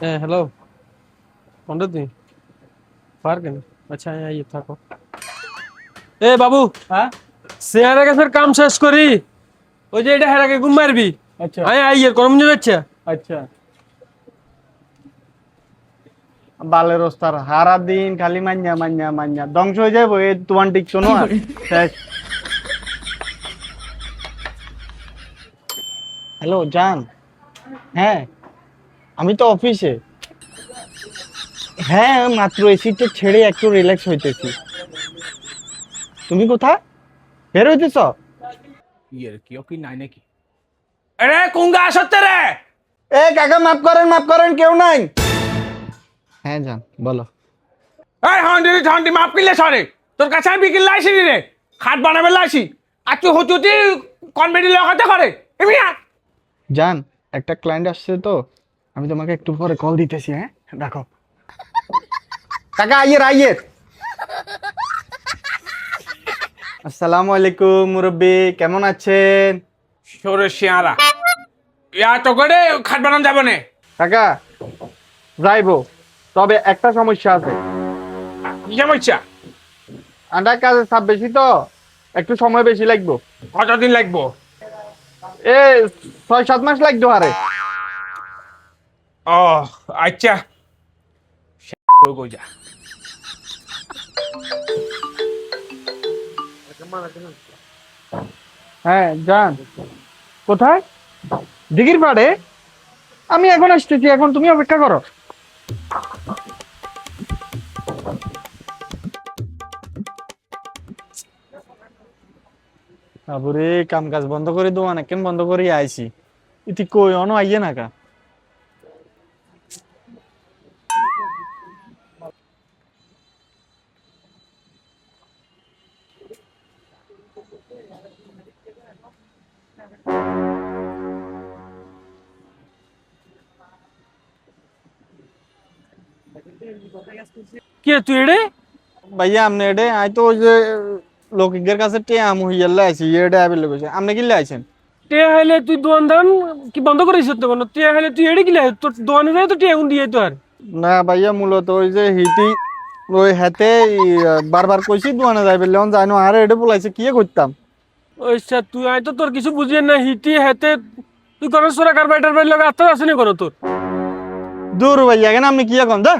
হ্যাঁ হ্যালো, কোনটা তুই পার্কেন? আচ্ছা আই থাকো। এ বাবু, হ্যাঁ। শেয়ারে গেছের কাম শেষ করি, ওই যে এটা হেরাকে ঘুম মারবি। আচ্ছা আই আই এর কর্ম যাচ্ছে। আচ্ছা। বালের ওস্তার হারা দিন খালি মান্যা মান্যা মান্যা ধ্বংস হয়ে যাবো এই তোমার ঠিক শোনো আর শেষ। হ্যালো জান। হ্যাঁ, আমি তো অফিসে। হ্যাঁ, মাত্র এসিটা ছেড়ে একটু রিল্যাক্স হইতেছি। তুমি কোথায় বের হইতেছ? ইয়ের কি কি নাই নাকি? আরে কুঙ্গা আসতে রে। এ কাকা, মাফ করেন, কেউ নাই। হ্যাঁ জান, বলো। এই হান্ডি হান্ডি মাপ কিলে সরে তোর কাছে আমি বিকিল লাইছি রে, খাট বানাবে লাইছি আর তুই হচুতি কনভেন্টি লাগাতে করে এমিয়া। জান, একটা ক্লায়েন্ট আসছে তো, আমি তোমাকে একটু পরে কল দিতেছি। হ্যাঁ রাখো। কাকা আইয়ের আইয়ের। আসসালামু আলাইকুম মুরব্বি, কেমন আছেন? সরে শিয়ারা ইয়া তো করে খাট বানানো যাবে না। কাকা যাইবো, তবে একটা সমস্যা আছে। কি সমস্যা? আন্ডার কাজের চাপ বেশি তো, একটু সময় বেশি লাগবে। কতদিন লাগবো? এ 6-7 মাস লাগবে আরে। ও আচ্ছা কই যা। হ্যাঁ যান। কোথায়? দিঘির পাড়ে? আমি এখন আসতেছি, এখন তুমি অপেক্ষা করো। বাবুরে, কাম কাজ বন্ধ করে দোকান কেন বন্ধ করে আইছি। ইতি কই অন আইয়ে না কা। কি তুই এড়ে? ভাইয়া আমনে এডে আই তো ওই যে লোকের কাছে টে আম হইয়াল্লা আইছি, এডে আইবে কইছে। আপনি কি লাইছেন? টে হাইলে তুই দোয়ান দান কি বন্ধ করিস তো কোনো? টে হাইলে তুই এড়ে গিলা তোর দোয়ানে তো টে এখন দিয়ে তো আর। না ভাইয়া, মূলত ওই যে হিটি ওই হাতে বারবার কইছি দোকানে যাইবে লেন যাইনো, আর এডে বলাইছে কি করতাম। আচ্ছা তুই আই তো তোর কিছু বুঝিয়ে না হিটি হেতে তুই কোনো সোরা কারবাইটার বাইর লাগা আত্মা আসেনি কোনো তোর। দূর ভাইয়া, কেন আপনি কি এখন দা